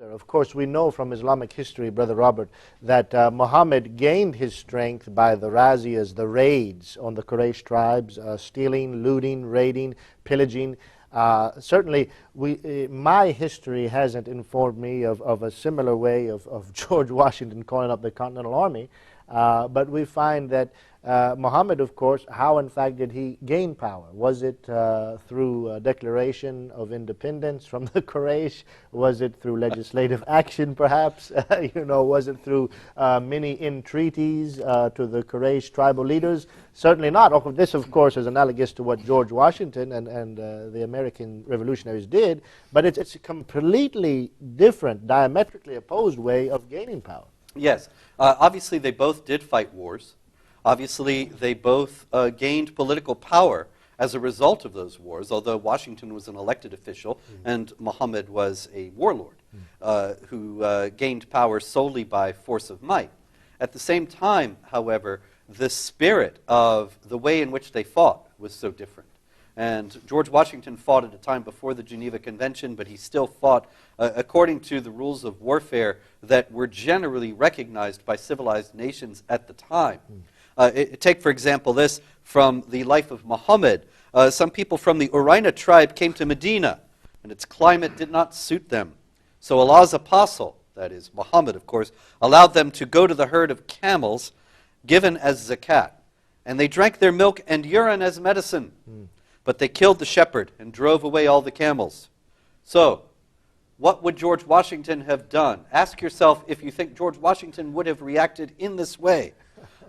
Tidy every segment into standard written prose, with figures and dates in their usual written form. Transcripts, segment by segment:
Of course, we know from Islamic history, Brother Robert, that Muhammad gained his strength by the razzias, the raids on the Quraysh tribes, stealing, looting, raiding, pillaging. Certainly, my history hasn't informed me of a similar way of George Washington calling up the Continental Army, but we find that Muhammad, of course, how in fact did he gain power? Was it through a declaration of independence from the Quraysh? Was it through legislative action, perhaps? Was it through many entreaties to the Quraysh tribal leaders? Certainly not. This, of course, is analogous to what George Washington and the American revolutionaries did, but it's a completely different, diametrically opposed way of gaining power. Yes. Obviously, they both did fight wars. Obviously, they both gained political power as a result of those wars, although Washington was an elected official and Muhammad was a warlord who gained power solely by force of might. At the same time, however, the spirit of the way in which they fought was so different. And George Washington fought at a time before the Geneva Convention, but he still fought according to the rules of warfare that were generally recognized by civilized nations at the time. Take, for example, this from the life of Muhammad. Some people from the Urine tribe came to Medina, and its climate did not suit them. So Allah's apostle, that is Muhammad, of course, allowed them to go to the herd of camels given as zakat, and they drank their milk and urine as medicine. But they killed the shepherd and drove away all the camels. So, what would George Washington have done? Ask yourself if you think George Washington would have reacted in this way.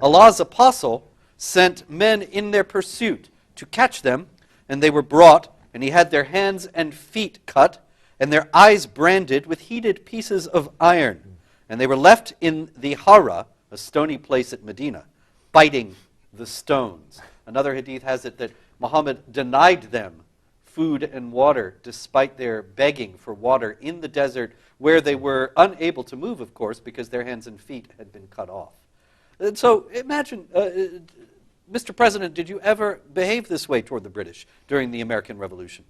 Allah's apostle sent men in their pursuit to catch them, and they were brought, and he had their hands and feet cut, and their eyes branded with heated pieces of iron. And they were left in the Hara, a stony place at Medina, biting the stones. Another hadith has it that Muhammad denied them food and water despite their begging for water in the desert where they were unable to move, of course, because their hands and feet had been cut off. And so imagine, Mr. President, did you ever behave this way toward the British during the American Revolution?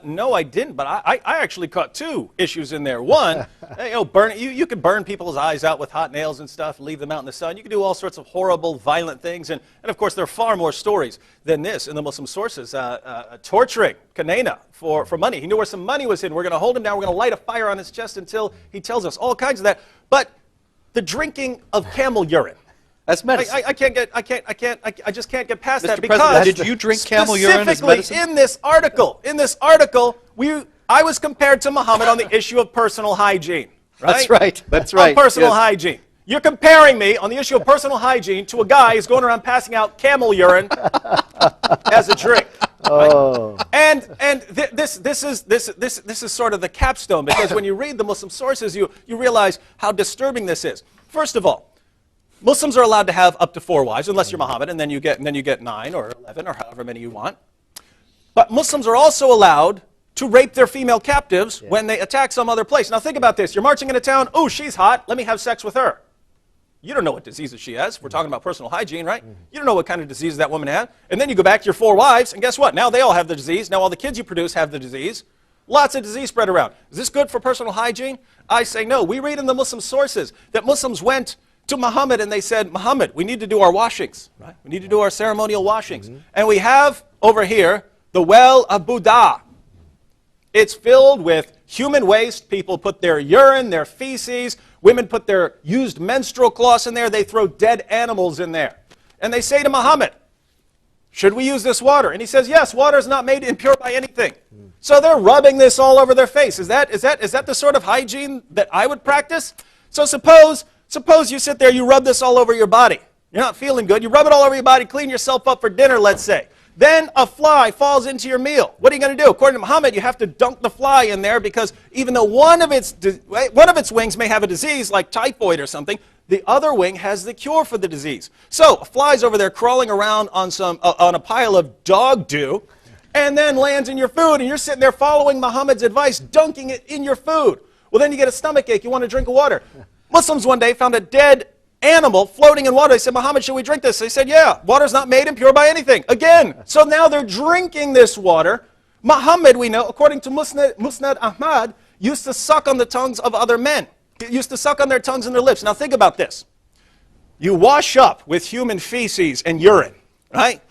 No, I didn't, but I actually caught two issues in there. One, you could burn people's eyes out with hot nails and stuff, leave them out in the sun. You could do all sorts of horrible, violent things. And of course, there are far more stories than this in the Muslim sources. Torturing Kanena for money. He knew where some money was hidden. We're going to hold him down. We're going to light a fire on his chest until he tells us all kinds of that. But the drinking of camel urine. As medicine. I just can't get past that Mr. President, because did you drink camel urine as medicine? Specifically in this article, I was compared to Muhammad on the issue of personal hygiene. Right? That's right. That's right. On personal hygiene. You're comparing me on the issue of personal hygiene to a guy who's going around passing out camel urine as a drink. Oh. And this is sort of the capstone, because when you read the Muslim sources, you realize how disturbing this is. First of all, Muslims are allowed to have up to 4 wives, unless you're Muhammad, and then you get 9 or 11 or however many you want. But Muslims are also allowed to rape their female captives when they attack some other place. Now think about this. You're marching into town. Oh, she's hot. Let me have sex with her. You don't know what diseases she has. We're talking about personal hygiene, right? You don't know what kind of disease that woman had. And then you go back to your 4 wives, and guess what? Now they all have the disease. Now all the kids you produce have the disease. Lots of disease spread around. Is this good for personal hygiene? I say no. We read in the Muslim sources that Muslims went to Muhammad and they said, Muhammad, we need to do our washings, right? We need to do our ceremonial washings. And we have over here the well of Buddha. It's filled with human waste. People put their urine, their feces. Women put their used menstrual cloths in there. They throw dead animals in there. And they say to Muhammad, should we use this water? And he says, yes, water is not made impure by anything. So they're rubbing this all over their face. Is that the sort of hygiene that I would practice? So suppose you sit there, you rub this all over your body. You're not feeling good. You rub it all over your body, clean yourself up for dinner, let's say. Then a fly falls into your meal. What are you going to do? According to Muhammad, you have to dunk the fly in there because even though one of its wings may have a disease like typhoid or something, the other wing has the cure for the disease. So a fly's over there crawling around on a pile of dog dew and then lands in your food, and you're sitting there following Muhammad's advice, dunking it in your food. Well, then you get a stomach ache. You want to drink water. Muslims one day found a dead animal floating in water. They said, Muhammad, should we drink this? They said, yeah, water's not made impure by anything. Again, so now they're drinking this water. Muhammad, we know, according to Musnad Ahmad, used to suck on the tongues of other men. Used to suck on their tongues and their lips. Now think about this. You wash up with human feces and urine, right?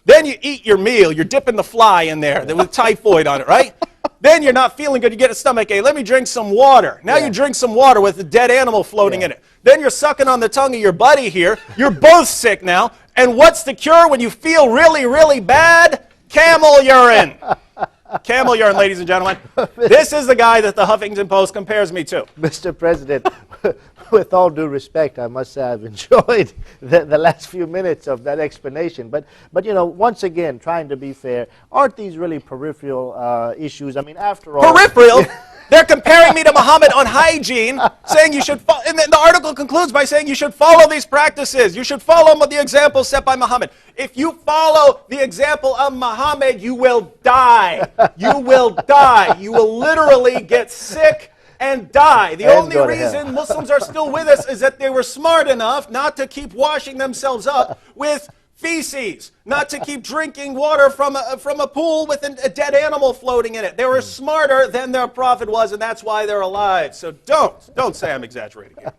Then you eat your meal. You're dipping the fly in there with typhoid on it, right? Then you're not feeling good. You get a stomach ache. Let me drink some water. Now you drink some water with a dead animal floating in it. Then you're sucking on the tongue of your buddy here. You're both sick now. And what's the cure when you feel really, really bad? Camel urine. Camel urine, ladies and gentlemen. This is the guy that the Huffington Post compares me to. Mr. President, with all due respect, I must say I've enjoyed the last few minutes of that explanation. But you know, once again, trying to be fair, aren't these really peripheral issues? I mean, after all... Peripheral? They're comparing me to Mohammed on hygiene, saying you should follow, and the article concludes by saying you should follow these practices. You should follow the example set by Mohammed. If you follow the example of Mohammed, you will die. You will die. You will literally get sick and die. The only reason Muslims are still with us is that they were smart enough not to keep washing themselves up with feces, not to keep drinking water from a pool with a dead animal floating in it. They were smarter than their prophet was, and that's why they're alive. So don't say I'm exaggerating here.